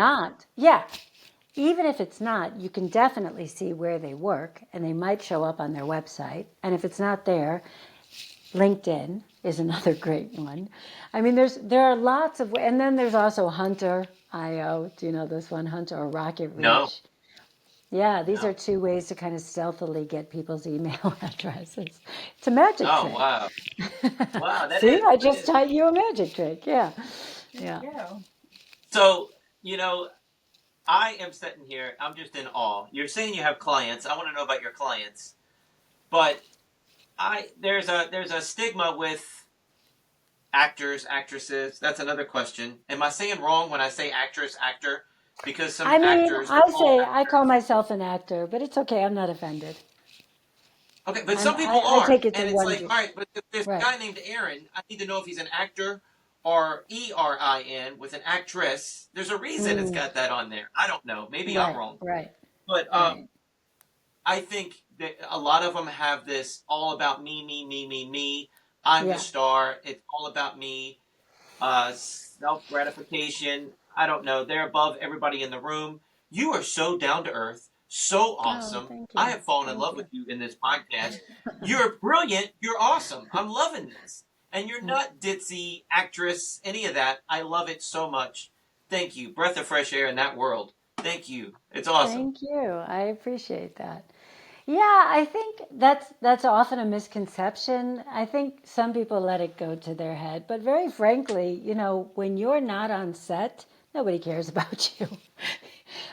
even if it's not, you can definitely see where they work, and they might show up on their website. And if it's not there, LinkedIn is another great one. I mean, there are lots of, and then there's also Hunter.io. Do you know this one, Hunter, or Rocket Reach? No. Yeah, these are two ways to kind of stealthily get people's email addresses. It's a magic trick. Oh, wow. Wow, that See, I just taught you a magic trick. Yeah. So, I am sitting here, I'm just in awe. You're saying you have clients. I want to know about your clients. But there's a stigma with actors, actresses. That's another question. Am I saying wrong when I say actress, actor? Because some actors... I call myself an actor, but it's okay. I'm not offended. Okay, but some people are. I take it to and it's one like, all right, but if there's a guy named Aaron, I need to know if he's an actor or ERIN with an actress. There's a reason it's got that on there. I don't know. Maybe I'm wrong. Right. But I think that a lot of them have this all about me. I'm the star. It's all about me. Self-gratification. I don't know. They're above everybody in the room. You are so down to earth. So awesome. Thank you. I have fallen in love with you in this podcast. You're brilliant. You're awesome. I'm loving this. And you're not ditzy, actress, any of that. I love it so much. Thank you. Breath of fresh air in that world. Thank you. It's awesome. Thank you. I appreciate that. Yeah, I think that's often a misconception. I think some people let it go to their head. But very frankly, when you're not on set, nobody cares about you.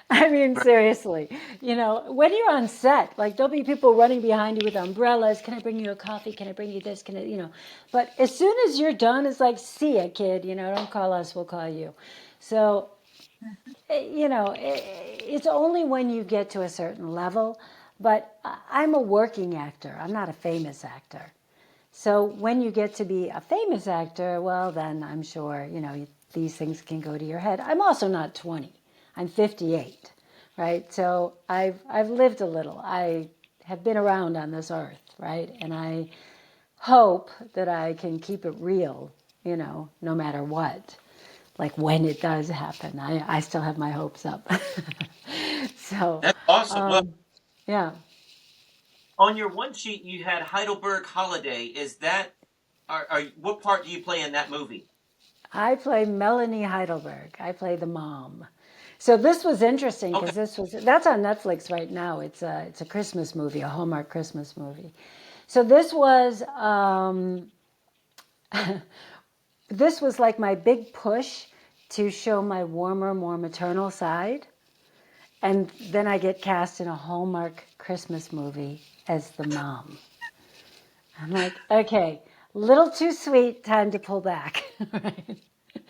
I mean, seriously, when you're on set, like there'll be people running behind you with umbrellas. Can I bring you a coffee? Can I bring you this? Can I, but as soon as you're done, it's like, see ya, kid, don't call us, we'll call you. So, it's only when you get to a certain level, but I'm a working actor. I'm not a famous actor. So when you get to be a famous actor, well, then I'm sure, these things can go to your head. I'm also not 20. I'm 58, right? So I've lived a little. I have been around on this earth, right? And I hope that I can keep it real, no matter what. Like when it does happen, I still have my hopes up. So, That's awesome. Well, yeah. on your one sheet, you had Heidelberg Holiday. Is that, what part do you play in that movie? I play Melanie Heidelberg. I play the mom. So this was interesting Okay. because that's on Netflix right now. It's a Christmas movie, a Hallmark Christmas movie. So this was this was like my big push to show my warmer, more maternal side. And then I get cast in a Hallmark Christmas movie as the mom. I'm like, okay, little too sweet, time to pull back. Right?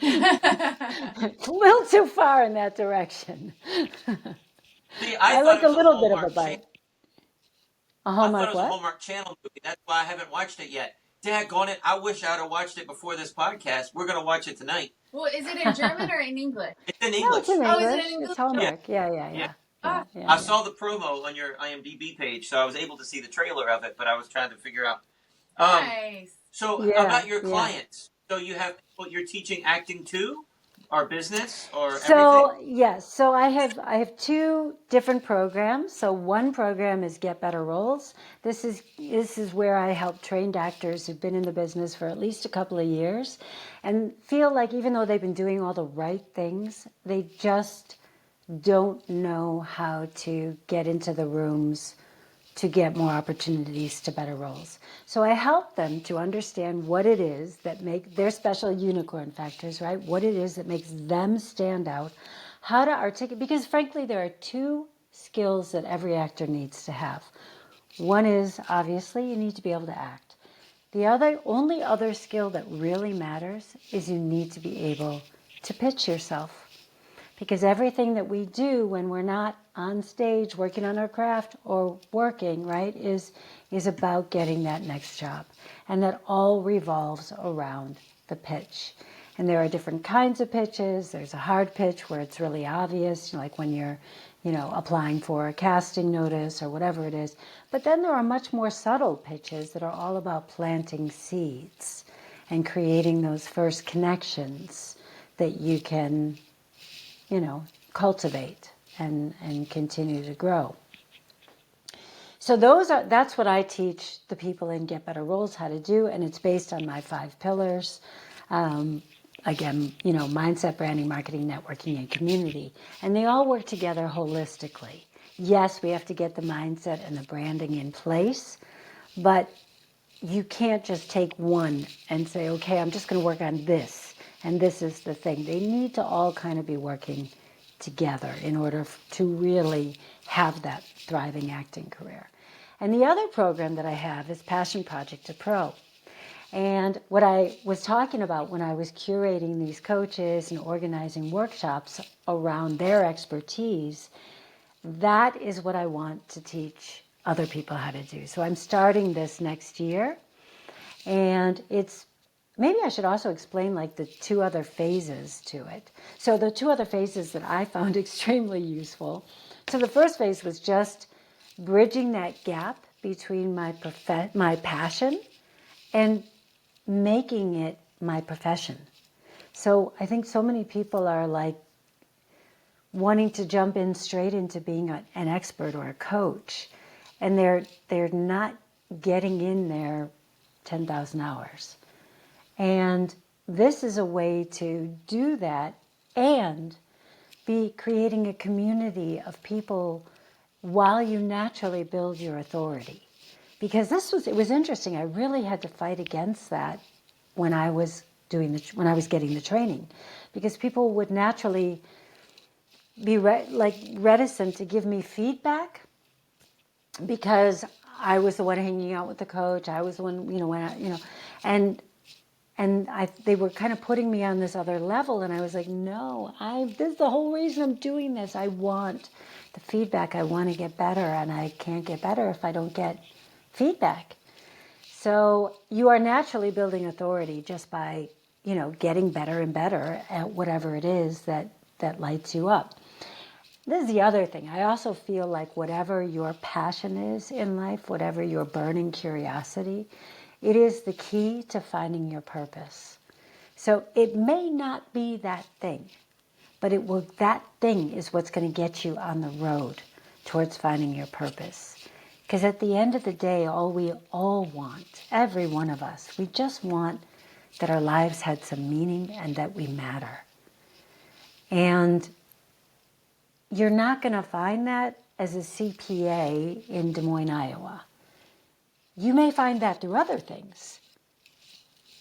A little too far in that direction. See, I thought like it a was a little bit of a Hallmark channel. bite. A I thought it Hallmark was a what? Hallmark Channel movie. That's why I haven't watched it yet. Daggone it! I wish I'd have watched it before this podcast. We're gonna watch it tonight. Well, is it in German or in English? It's in No, it's English. in Oh, is it English. in English? It's Yeah, Hallmark. Yeah, yeah, yeah. yeah. Ah, I saw the promo on your IMDb page, so I was able to see the trailer of it. But I was trying to figure out. nice. So Yeah, about your yeah. clients, so you have people you're teaching acting to, or business, or everything. So yes, so I have two different programs. So one program is Get Better Roles. This is where I help trained actors who've been in the business for at least a couple of years, and feel like even though they've been doing all the right things, they just don't know how to get into the rooms to get more opportunities to better roles. So I help them to understand what it is that make their special unicorn factors, right? What it is that makes them stand out, how to articulate, because frankly, there are two skills that every actor needs to have. One is obviously you need to be able to act. The only other skill that really matters is you need to be able to pitch yourself. Because everything that we do when we're not on stage working on our craft or working, right, is about getting that next job. And that all revolves around the pitch. And there are different kinds of pitches. There's a hard pitch where it's really obvious, like when you're, applying for a casting notice or whatever it is. But then there are much more subtle pitches that are all about planting seeds and creating those first connections that you can cultivate and continue to grow. So that's what I teach the people in Get Better Roles how to do, and it's based on my 5 pillars. Again, mindset, branding, marketing, networking, and community. And they all work together holistically. Yes, we have to get the mindset and the branding in place, but you can't just take one and say, okay, I'm just going to work on this, and this is the thing. They need to all kind of be working together in order to really have that thriving acting career. And the other program that I have is Passion Project to Pro. And what I was talking about when I was curating these coaches and organizing workshops around their expertise, that is what I want to teach other people how to do. So I'm starting this next year, and maybe I should also explain like the 2 other phases to it. So the 2 other phases that I found extremely useful. So the first phase was just bridging that gap between my passion and making it my profession. So I think so many people are like wanting to jump in straight into being an expert or a coach, and they're not getting in their 10,000 hours. And this is a way to do that and be creating a community of people while you naturally build your authority. Because it was interesting. I really had to fight against that when I was getting the training, because people would naturally be reticent to give me feedback because I was the one hanging out with the coach. I was the one, they were kind of putting me on this other level, and I was like, no, this is the whole reason I'm doing this. I want the feedback. I want to get better, and I can't get better if I don't get feedback. So you are naturally building authority just by, getting better and better at whatever it is that lights you up. This is the other thing. I also feel like whatever your passion is in life, whatever your burning curiosity, it is the key to finding your purpose. So it may not be that thing, but that thing is what's going to get you on the road towards finding your purpose. Because at the end of the day, all we all want, every one of us, we just want that our lives had some meaning and that we matter. And you're not going to find that as a CPA in Des Moines, Iowa. You may find that through other things,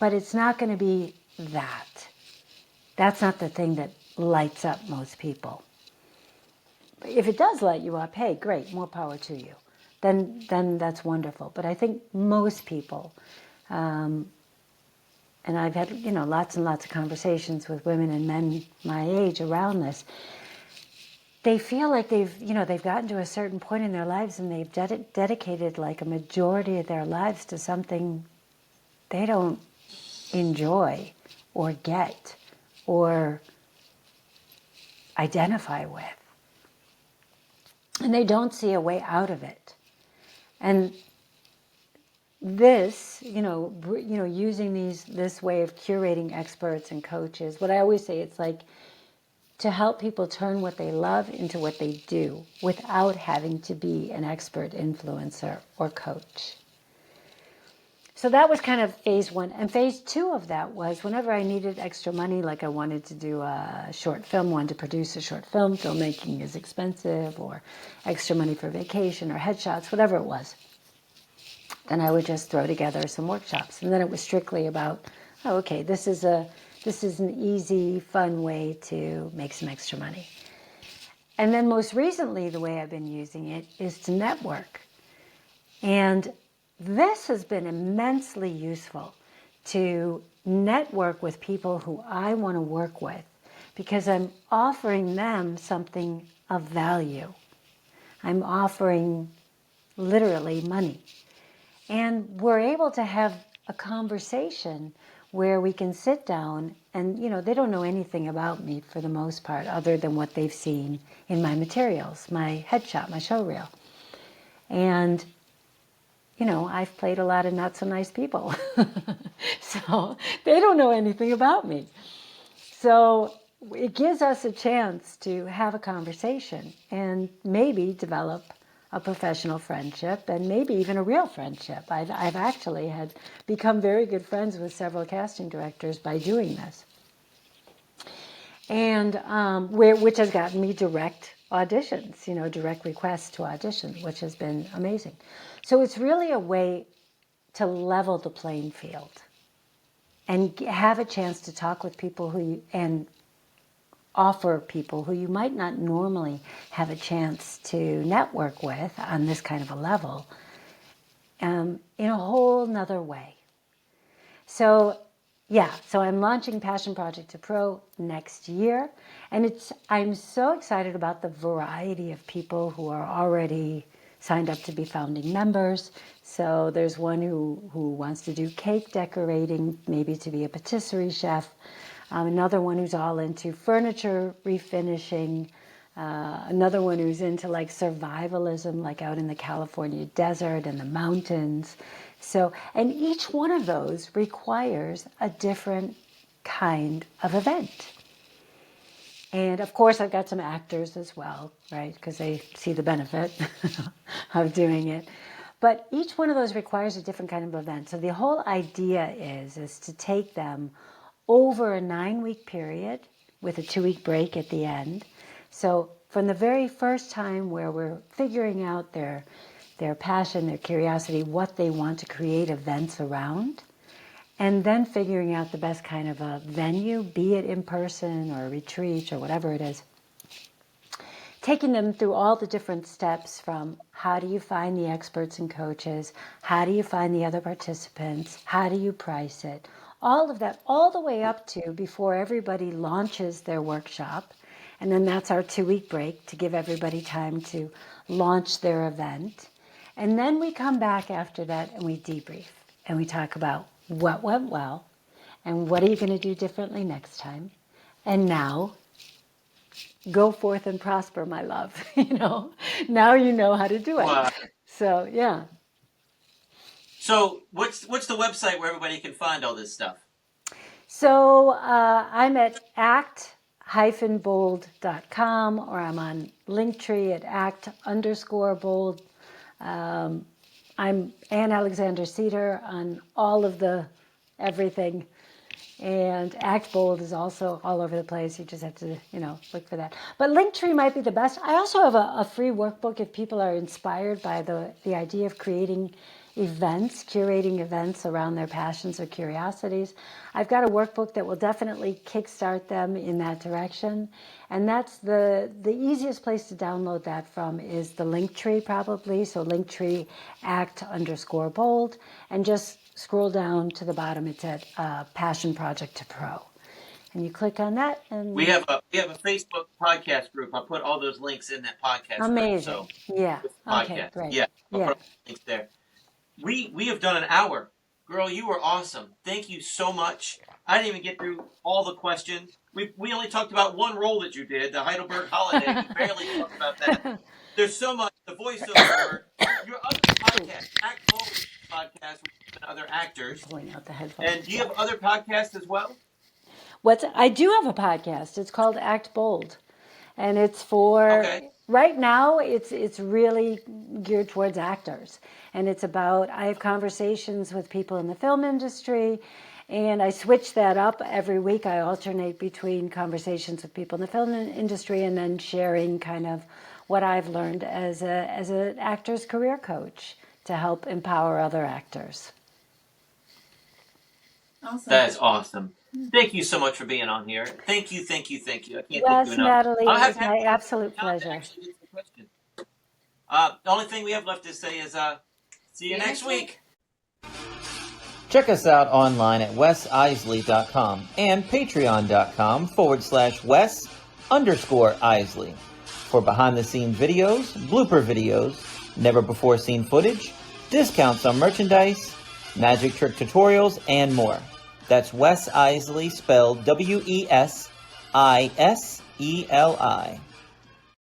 but it's not going to be that. That's not the thing that lights up most people. If it does light you up, hey, great, more power to you. Then that's wonderful. But I think most people, and I've had lots and lots of conversations with women and men my age around this, they feel like they've gotten to a certain point in their lives and they've dedicated like a majority of their lives to something they don't enjoy or get or identify with. And they don't see a way out of it. And this, using this way of curating experts and coaches, what I always say, it's like to help people turn what they love into what they do without having to be an expert influencer or coach. So that was kind of phase one. And phase two of that was whenever I needed extra money, like I wanted to do a short film, wanted to produce a short film, filmmaking is expensive, or extra money for vacation or headshots, whatever it was. Then I would just throw together some workshops. And then it was strictly about, this is an easy, fun way to make some extra money. And then most recently, the way I've been using it is to network. And this has been immensely useful to network with people who I want to work with because I'm offering them something of value. I'm offering literally money. And we're able to have a conversation where we can sit down and, they don't know anything about me for the most part other than what they've seen in my materials, my headshot, my showreel. And, I've played a lot of not so nice people. So they don't know anything about me. So it gives us a chance to have a conversation and maybe develop a professional friendship and maybe even a real friendship. I've actually had become very good friends with several casting directors by doing this. And which has gotten me direct auditions, direct requests to audition, which has been amazing. So it's really a way to level the playing field and have a chance to talk with people and offer people who you might not normally have a chance to network with on this kind of a level in a whole nother way. So I'm launching Passion Project to Pro next year, and I'm so excited about the variety of people who are already signed up to be founding members. So there's one who wants to do cake decorating, maybe to be a patisserie chef. Another one who's all into furniture refinishing. Another one who's into like survivalism, like out in the California desert and the mountains. So, and each one of those requires a different kind of event. And of course, I've got some actors as well, right? Because they see the benefit of doing it. But each one of those requires a different kind of event. So the whole idea is to take them over a 9-week period with a 2-week break at the end. So from the very first time where we're figuring out their passion, their curiosity, what they want to create events around, and then figuring out the best kind of a venue, be it in person or a retreat or whatever it is, taking them through all the different steps from how do you find the experts and coaches, how do you find the other participants, how do you price it, all of that, all the way up to before everybody launches their workshop. And then that's our 2-week break to give everybody time to launch their event. And then we come back after that and we debrief and we talk about what went well and what are you going to do differently next time. And now go forth and prosper, my love. Now you know how to do it. Wow. So, yeah. So what's the website where everybody can find all this stuff? So I'm at act-bold.com, or I'm on Linktree at act_bold. I'm Ann Alexander-Sieder on all of the everything. And Act Bold is also all over the place. You just have to, look for that. But Linktree might be the best. I also have a free workbook if people are inspired by the idea of curating events around their passions or curiosities. I've got a workbook that will definitely kickstart them in that direction. And that's the easiest place to download that from is the Linktree probably. So Linktree act_bold, and just scroll down to the bottom. It's at Passion Project to Pro. And you click on that, and we have a Facebook podcast group. I'll put all those links in that podcast amazing. group. So Yeah. Okay, great. Yeah, I'll Yeah. put all the links there. We have done an hour. Girl, you were awesome. Thank you so much. I didn't even get through all the questions. We only talked about one role that you did, the Heidelberg Holiday. We barely talked about that. There's so much. The voiceover, your other podcast, Act Bold podcast with other actors. Pulling out the headphones. And do you have other podcasts as well? I do have a podcast. It's called Act Bold, and it's for right now. It's really geared towards actors, and it's about I have conversations with people in the film industry, and I switch that up every week. I alternate between conversations with people in the film industry and then sharing kind of what I've learned as an actor's career coach to help empower other actors. Awesome. That's awesome. Thank you so much for being on here. Thank you. I can't Yes, thank you enough. Natalie, I'll have it's to my absolute John to pleasure. actually answer the question. The only thing we have left to say is see you next week. Check us out online at wesisley.com and patreon.com/Wes_Isley for behind-the-scenes videos, blooper videos, never-before-seen footage, discounts on merchandise, magic trick tutorials, and more. That's Wes Iseli, spelled WESISELI.